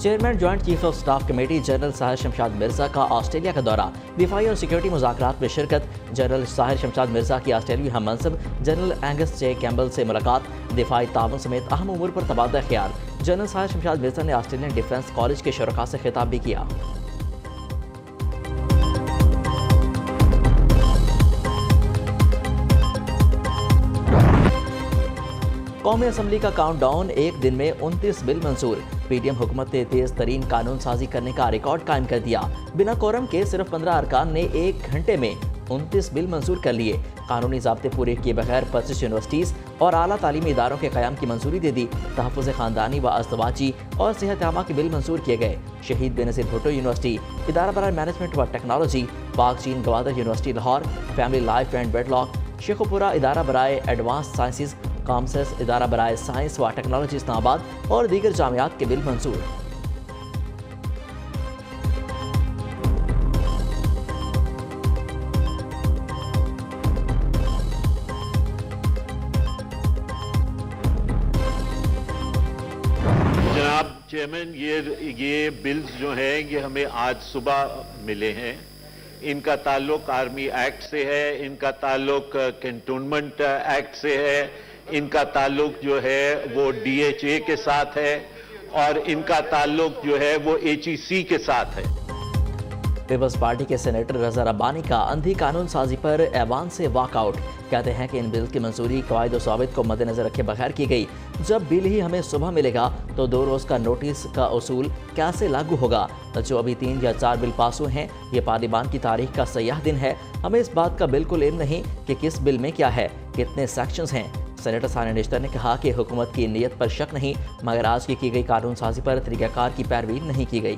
Chairman joint chief of staff committee general Sahir Shamshad Mirza का Australia का दौरा, दिफाई और सिक्योरिटी मुज़ाकरात में शिरकत। जनरल साहिर शमशाद मिर्जा की ऑस्ट्रेलियाई हम मनसब जनरल एंगस जे कैम्बल से मुलाकात, दिफाई ताउन समेत अहम उमूर पर तबादला ख्याल। जनरल साहिर शमशाद मिर्जा ने ऑस्ट्रेलियन डिफेंस कॉलेज के शुरका से खिताब भी किया। कौमी असम्बली का काउंटडाउन, एक दिन में 29 बिल मंजूर। पीडीएम हुकूमत ने तेज तरीन कानून साजी करने का रिकॉर्ड कायम कर दिया। बिना कोरम के सिर्फ 15 अरकान ने 1 घंटे में 29 बिल मंजूर कर लिए। कानूनी ज़ाब्ते पूरे किए बगैर 25 यूनिवर्सिटीज़ और आला तालीमी इदारों के क़याम की मंजूरी दे दी। तहफ़्फ़ुज़ ख़ानदानी व अज़दवाजी और सेहत आमा के बिल मंजूर किए गए। शहीद बेनज़ीर भुट्टो यूनिवर्सिटी, इदारा बराए मैनेजमेंट व टेक्नोलॉजी, पाक चीन Gwadar university Lahore, family life and wedlock, Sheikhupura इदारा बराए एडवांस साइंसेज, कामसेस इदारा बराए साइंस व टेक्नोलॉजी इस्लामाबाद और दीगर जामियात के बिल मंजूर। जनाब चेयरमैन, ये बिल्स जो हैं ये हमें आज सुबह मिले हैं। इनका ताल्लुक आर्मी एक्ट से है, इनका ताल्लुक कैंटोनमेंट एक्ट से है, इनका ताल्लुक जो है वो DHA के साथ है और इनका ताल्लुक जो है वो HEC के साथ है। पीपल्स पार्टी के सेनेटर रजा रब्बानी का अंधी कानून साजी पर ऐवान से वॉकआउट। कहते हैं कि इन बिल की मंजूरी कवायद व ज़ाबित को मद्देनजर रखे बगैर की गई। जब बिल ही हमें सुबह मिलेगा तो 2 रोज़ का नोटिस का उसूल कैसे लागू होगा? जो अभी 3 या 4 बिल पास हुए हैं, ये पार्लियामान की तारीख का सयाह दिन है। हमें इस बात का बिल्कुल इल्म नहीं कि किस बिल में क्या है, कितने सेक्शंस हैं। सेनेटर सानिया निश्तर ने कहा कि हुकूमत की नीयत पर शक नहीं, मगर आज की गई कानून साजी पर तरीक़ाकार की पैरवी नहीं की गई।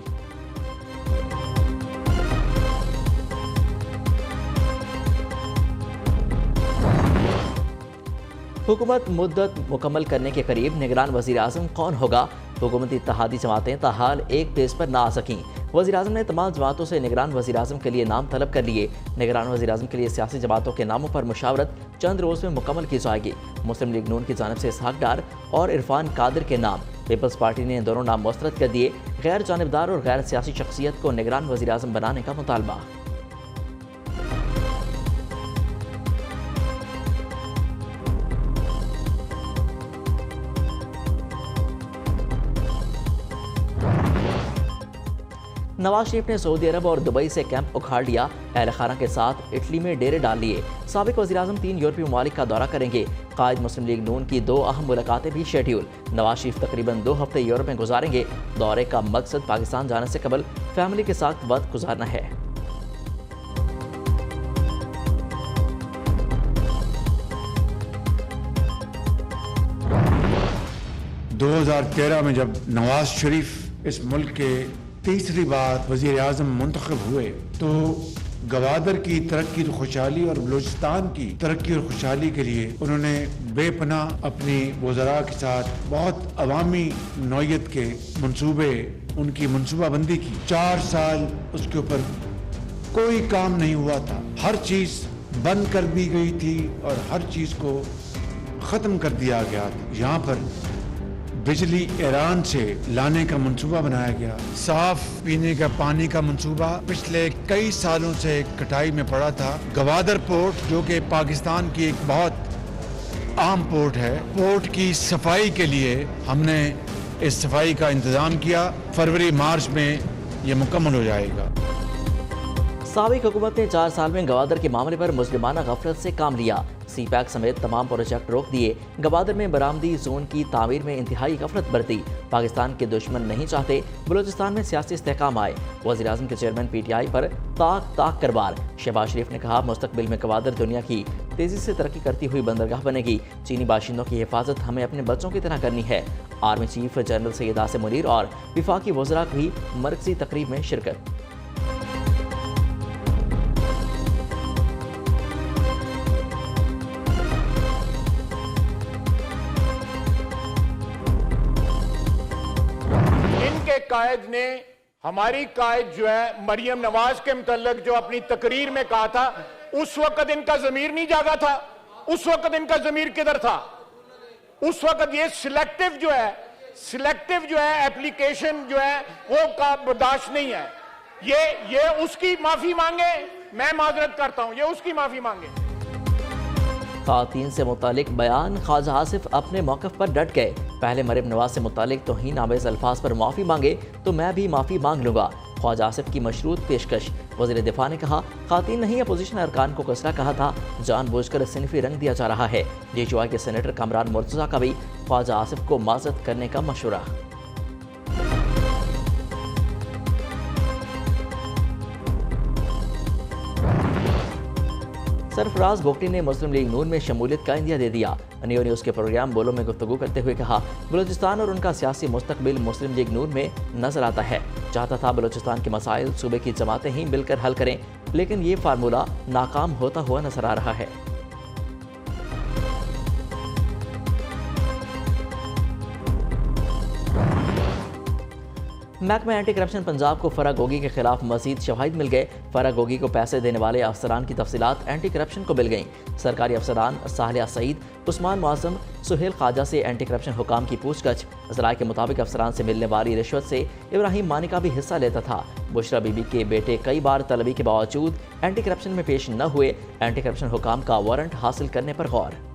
हुकूमत मुद्दत मुकम्मल करने के करीब, निगरान वज़ीर आज़म कौन होगा? हुकूमती इत्तेहादी जमातें ताहाल एक पेज पर ना आ सकीं। वज़ीर आज़म ने तमाम जमातों से निगरान वज़ीर आज़म के लिए नाम तलब कर लिए। निगरान वज़ीर आज़म के लिए सियासी जमातों के नामों पर मुशावरत चंद रोज़ में मुकम्मल की जाएगी। मुस्लिम लीग नून की जानिब से इसहाक डार और इरफान कादिर के नाम, पीपल्स पार्टी ने दोनों नाम मुस्तरद कर दिए। गैर जानिबदार और गैर सियासी शख्सियत को निगरान वज़ीर आज़म बनाने का मुतालबा। नवाज शरीफ ने सऊदी अरब और दुबई से कैंप उखाड़ लिया। अहल खाना के साथ इटली में डेरे डाल लिए। साबिक वज़ीर आज़म 3 यूरोपीय ममालिक का दौरा करेंगे। कायद मुस्लिम लीग नून की 2 अहम मुलाकातें भी शेड्यूल। नवाज शरीफ तकरीबन 2 हफ्ते यूरोप में गुजारेंगे। दौरे का मकसद पाकिस्तान जाने से कबल फैमिली के साथ वक्त गुजारना है। 2013 में जब नवाज शरीफ इस मुल्क के तीसरी बार वज़ीर आज़म मुंतखब हुए तो गवादर की तरक्की और खुशहाली और बलूचिस्तान की तरक्की और खुशहाली के लिए उन्होंने बेपनाह अपनी वज़रा के साथ बहुत अवामी नौयत के मंसूबे, उनकी मनसूबाबंदी की। 4 साल उसके ऊपर कोई काम नहीं हुआ था। हर चीज़ बंद कर दी गई थी और हर चीज़ को ख़त्म कर दिया गया था। यहाँ पर बिजली ईरान से लाने का मंसूबा बनाया गया। साफ पीने का पानी का मंसूबा पिछले कई सालों से कटाई में पड़ा था। गवादर पोर्ट जो कि पाकिस्तान की एक बहुत अहम पोर्ट है, पोर्ट की सफाई के लिए हमने इस सफाई का इंतजाम किया। फरवरी मार्च में ये मुकम्मल हो जाएगा। साबिक हुकूमत ने 4 साल में गवादर के मामले पर मुजरिमाना गफलत से काम लिया। CPAC समेत तमाम प्रोजेक्ट रोक दिए। गवादर में बरामदी जोन की तामीर में इंतहाई गफलत बरती। पाकिस्तान के दुश्मन नहीं चाहते बलूचिस्तान में सियासी इस्तेहकाम आए। वज़ीर आज़म के चेयरमैन PTI पर ताक ताक करवार। शहबाज शरीफ ने कहा, मुस्तकबिल में गवादर दुनिया की तेजी से तरक्की करती हुई बंदरगाह बनेगी। चीनी बाशिंदों की हिफाजत हमें अपने बच्चों की तरह करनी है। Army chief general Syed Asim Munir और विफाकी वज़रा की मरकजी तकरीब में शिरकत। कायद ने, हमारी कायद जो है मरियम नवाज के मुतल्लिक जो अपनी तकरीर में कहा था, उस वक्त इनका ज़मीर नहीं जागा था। उस वक्त इनका ज़मीर किधर था? उस वक्त ये सिलेक्टिव जो है, सिलेक्टिव जो है एप्लीकेशन जो है वो का बर्दाश्त नहीं है। ये उसकी माफी मांगे, मैं माजरत करता हूं, ये उसकी माफी मांगे। खातन से मुतालिक बयान, ख्वाजा आसिफ अपने मौक़िफ़ पर डट गए। पहले मरीम नवाज से मुतालिक तौहीन आमेज़ अल्फाज पर माफ़ी मांगे तो मैं भी माफ़ी मांग लूँगा। ख्वाजा आसिफ की मशरूत पेशकश। वज़ीर दिफा ने कहा, खातन नहीं अपोजिशन अरकान को कसरा कहा था, जानबूझकर सिनफी रंग दिया जा रहा है। JUI के सेनेटर कामरान मुर्तज़ा का भी ख्वाजा आसिफ को माज़रत करने का मशवरा। सरफराज बोगटी ने मुस्लिम लीग नून में शमूलियत का इंदिया दे दिया। न्यू न्यूज़ के प्रोग्राम बोलो में गुफ्तगू करते हुए कहा, बलूचिस्तान और उनका सियासी मुस्तकबिल मुस्लिम लीग नून में नजर आता है। चाहता था बलूचिस्तान के मसाइल सूबे की जमातें ही मिलकर हल करें, लेकिन ये फार्मूला नाकाम होता हुआ नजर आ रहा है। महकमा एंटी करप्शन पंजाब को फरा गोगी के खिलाफ मजीद शवाहिद मिल गए। फरा गोगी को पैसे देने वाले अफसरान की तफसीलात एंटी करप्शन को मिल गईं। सरकारी अफसरान साहिया सईद, उस्मान मुआज़म, सुहेल ख्वाजा से एंटी करप्शन हुकाम की पूछगछ। ज़राए के मुताबिक अफसरान से मिलने वाली रिश्वत से इब्राहिम मानी का भी हिस्सा लेता था। बुशरा बीबी के बेटे कई बार तलबी के बावजूद एंटी करप्शन में पेश न हुए। एंटी करप्शन हुकाम का वारंट हासिल करने पर गौर।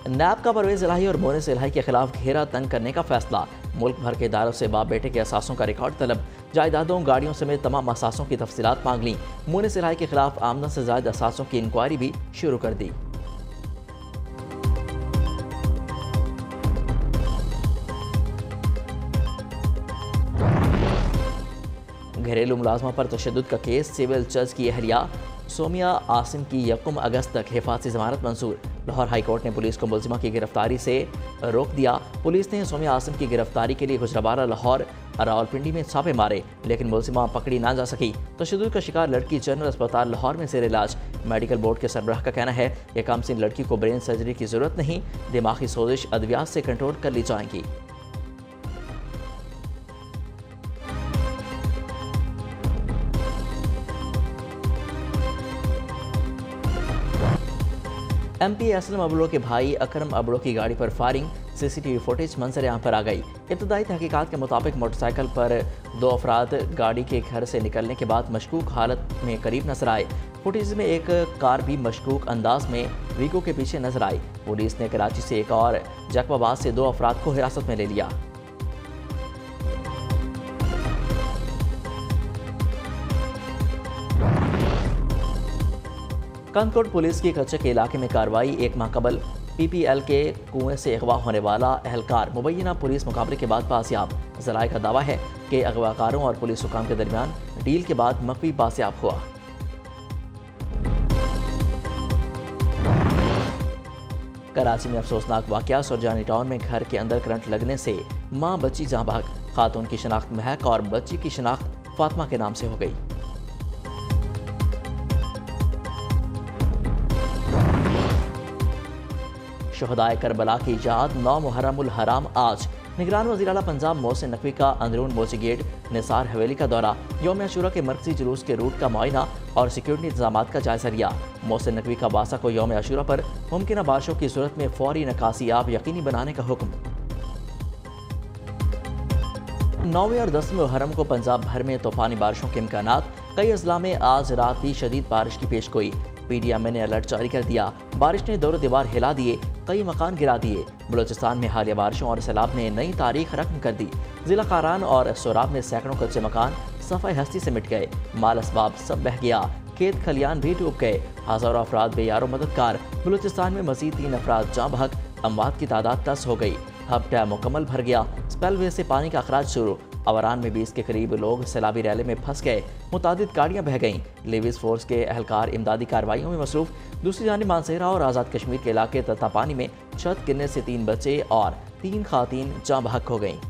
नैब का परवेज इलाही और मोनिस इलाही के खिलाफ घेरा तंग करने का फैसला। मुल्क भर के इदारों से बाप बेटे के असासों का रिकॉर्ड तलब। जायदादों, गाड़ियों समेत तमाम असासों की तफसीलात मांग ली। मोनिस इलाही के खिलाफ आमदन से ज्यादा असासों की इंक्वायरी भी शुरू कर दी। घरेलू मुलाजमा पर तशद्दुद का केस, सिविल जज की अहलिया सोमिया आसिम की 1 अगस्त तक हिफाजती जमानत मंजूर। लाहौर हाई कोर्ट ने पुलिस को मुलजिमा की गिरफ्तारी से रोक दिया। पुलिस ने सोमिया आसिम की गिरफ्तारी के लिए गुजरावाला, लाहौर, रावलपिंडी में छापे मारे, लेकिन मुलजिमा पकड़ी ना जा सकी। तशद्दुद का शिकार लड़की जनरल अस्पताल लाहौर में जेर इलाज। मेडिकल बोर्ड के सरबराह का कहना है कि कमसिन लड़की को ब्रेन सर्जरी की जरूरत नहीं, दिमागी सोजिश अद्वियात से कंट्रोल कर ली जाएंगी। MP असलम अबड़ो के भाई अकरम अबड़ो की गाड़ी पर फायरिंग, CCTV फुटेज मंजर आम पर आ गई। इब्तदाई तहकीकात के मुताबिक मोटरसाइकिल पर 2 अफराद गाड़ी के घर से निकलने के बाद मशकूक हालत में करीब नजर आए। फुटेज में एक कार भी मशकूक अंदाज में वीगो के पीछे नजर आई। पुलिस ने कराची से एक और जैकबाबाद से 2 अफराद को हिरासत में ले लिया। कंदकोट पुलिस की कच्चे के इलाके में कार्रवाई। 1 माह कबल PPL के कुएं से अगवा होने वाला एहलकार मुबैना पुलिस मुकाबले के बाद बासियाब। ज़राए का दावा है कि अगवाकारों और पुलिस हुकाम के दरमियान डील के बाद मकवी बासियाब हुआ। कराची में अफसोसनाक वाकया, सुरजानी टाउन में घर के अंदर करंट लगने से मां बच्ची जाँ भाग। खातून की शनाख्त महक और बच्ची की शनाख्त फातिमा के नाम से हो गई। शहदाए करबला की याद 9 मुहर्रमुल हराम आज। निगरान वज़ीर आला पंजाब मोहसिन नकवी का अंदरून मोची गेट निसार हवेली का दौरा। यौम आशूरा के मरकजी जुलूस के रूट का मुआयना और सिक्योरिटी इंतजामात का जायजा लिया। मोहसिन नकवी का वासा को यौम आशूरा पर मुमकिन बारिशों की सूरत में फौरी निकासी आप यकीनी बनाने का हुक्म। 9वें और 10वें मुहर्रम को पंजाब भर में तूफानी बारिशों के इम्कानात। कई अजला में आज रात भी शदीद बारिश की पेशगोई। PDMA ने अलर्ट जारी कर दिया। बारिश ने दौर दीवार हिला दिए, कई मकान गिरा दिए। बलूचिस्तान में हालिया बारिशों और सैलाब ने नई तारीख रकम कर दी। जिला कारान और सोराब में सैकड़ों कच्चे मकान सफ़ाई हस्ती से मिट गए। माल असबाब सब बह गया, खेत खलियान भी डूब गए। हज़ारों अफराद बेयारो मददगार। बलूचिस्तान में मजीद 3 अफराद जाँ बहक, अमवात की तादाद 10 हो गई। हब डैम मुकम्मल भर गया। स्पेलवे से पानी का अखराज शुरू। अवरान में 20 के करीब लोग सैलाबी रैले में फंस गए। मुतादिद गाड़ियां बह गईं। लेविस फोर्स के एहलकार इमदादी कार्रवाइयों में मसरूफ। दूसरी जानिब मानसेरा और आज़ाद कश्मीर के इलाके ततापानी में छत गिरने से 3 बच्चे और 3 खातीन जाँ बहक हो गईं।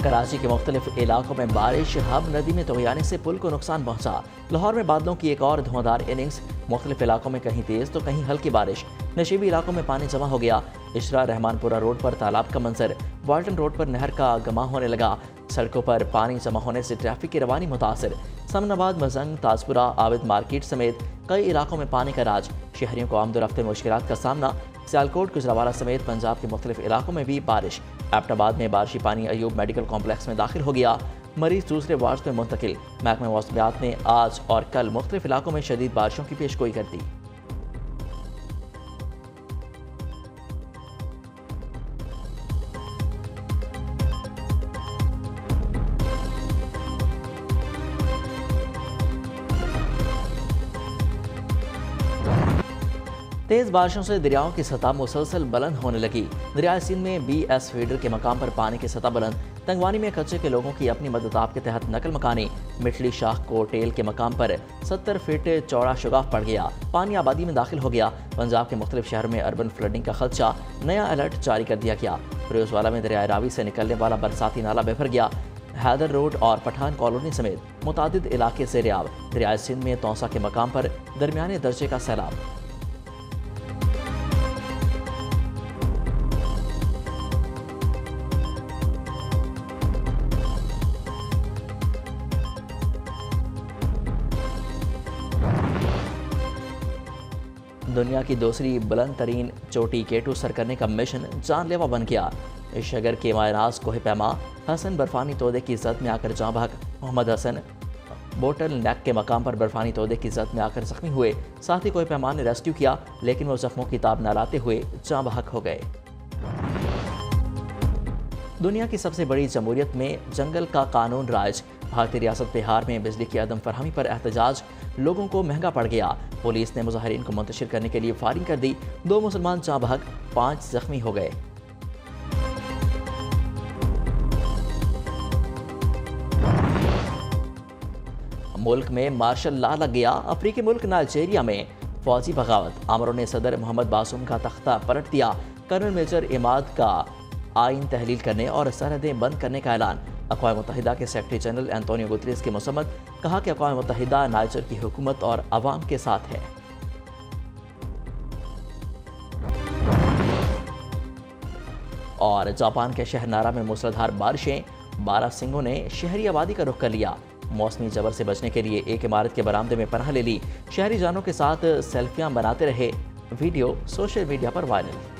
कराची के मुख्तलिफ इलाकों में बारिश, हब नदी में तोहियाने से पुल को नुकसान पहुंचा। लाहौर में बादलों की एक और धुआंधार इनिंग्स, मुख्तलिफ इलाकों में कहीं तेज तो कहीं हल्की बारिश। नशीबी इलाकों में पानी जमा हो गया। इशरा रहमानपुरा रोड पर तालाब का मंजर, वाल्टन रोड पर नहर का गमा होने लगा। सड़कों पर पानी जमा होने से ट्रैफिक की रवानी मुतासर। समनाबाद, मजंग, ताजपुरा, आबिद मार्केट समेत कई इलाकों में पानी का राज। शहरियों को आमदोरफ्ते मुश्किलात का सामना। सियालकोट, गुजरावाला समेत पंजाब के मुख्तलिफ इलाकों में भी बारिश। एबटाबाद में बारिशी पानी अयूब मेडिकल कॉम्प्लेक्स में दाखिल हो गया। मरीज दूसरे वार्ड में मुंतकिल। महकमा मौसमियात ने आज और कल मुख्तलिफ इलाकों में शदीद बारिशों की पेशगोई कर दी। तेज बारिशों से दरियाओं की सतह मुसलसल बुलंद होने लगी। दरिया सिंध में BS फीडर के मकाम पर पानी की सतह बुलंद। तंगवानी में कच्चे के लोगों की अपनी मददाब के तहत नकल मकानी। मिठली शाख कोटेल के मकाम पर 70 फीट चौड़ा शुगाफ पड़ गया। पानी आबादी में दाखिल हो गया। पंजाब के मुख्तलिफ शहरों में अर्बन फ्लडिंग का खदशा, नया अलर्ट जारी कर दिया गया। फिरोजवाला में दरिया रावी से निकलने वाला बरसाती नाला बेभर गया। हैदर रोड और पठान कॉलोनी समेत मुतादिद इलाके से रियाब। दरिया सिंध में तौसा के मकाम पर दरमियाने दर्जे का सैलाब। दुनिया की दूसरी बुलंद तरीन चोटी K2 सर करने का मिशन जानलेवा बन गया। शगर के मायनाज कोह पैमा हसन बर्फानी तोदे की जद में आकर जाँ बहक। मोहम्मद हसन बोटल नेक के मकाम पर बर्फानी तोदे की जद में आकर जख्मी हुए। साथ ही कोह पैमा ने रेस्क्यू किया, लेकिन वो जख्मों की ताब न लाते हुए जाँ बहक हो गए। दुनिया की सबसे बड़ी जमहूरियत में जंगल का कानून राज। भारतीय रियासत बिहार में बिजली की अदम फरहमी पर एहतजाज लोगों को महंगा पड़ गया। पुलिस ने मुजाहिरीन को मुंतशिर करने के लिए फायरिंग कर दी। 2 मुसलमान जाँ बहक, 5 जख्मी हो गए। मुल्क में मार्शल लॉ लग गया। अफ्रीकी मुल्क नाइजीरिया में फौजी बगावत। आमरों ने सदर मोहम्मद बासूम का तख्ता पलट दिया। कर्नल मेजर इमाद का आइन तहलील करने और सरहदें बंद करने का ऐलान। अक़वाम मुत्तहिदा के सेक्रेटरी जनरल एंटोनियो गुतरेस की मसम्मत। कहा कि अक़वाम मुत्तहिदा नाइजर की हुकूमत और अवाम के साथ है। और जापान के शहर नारा में मूसलाधार बारिशें। 12 सिंगों ने शहरी आबादी का रुख कर लिया। मौसमी जबर से बचने के लिए एक इमारत के बरामदे में पनाह ले ली। शहरी जानों के साथ सेल्फियां बनाते रहे। वीडियो सोशल मीडिया पर वायरल।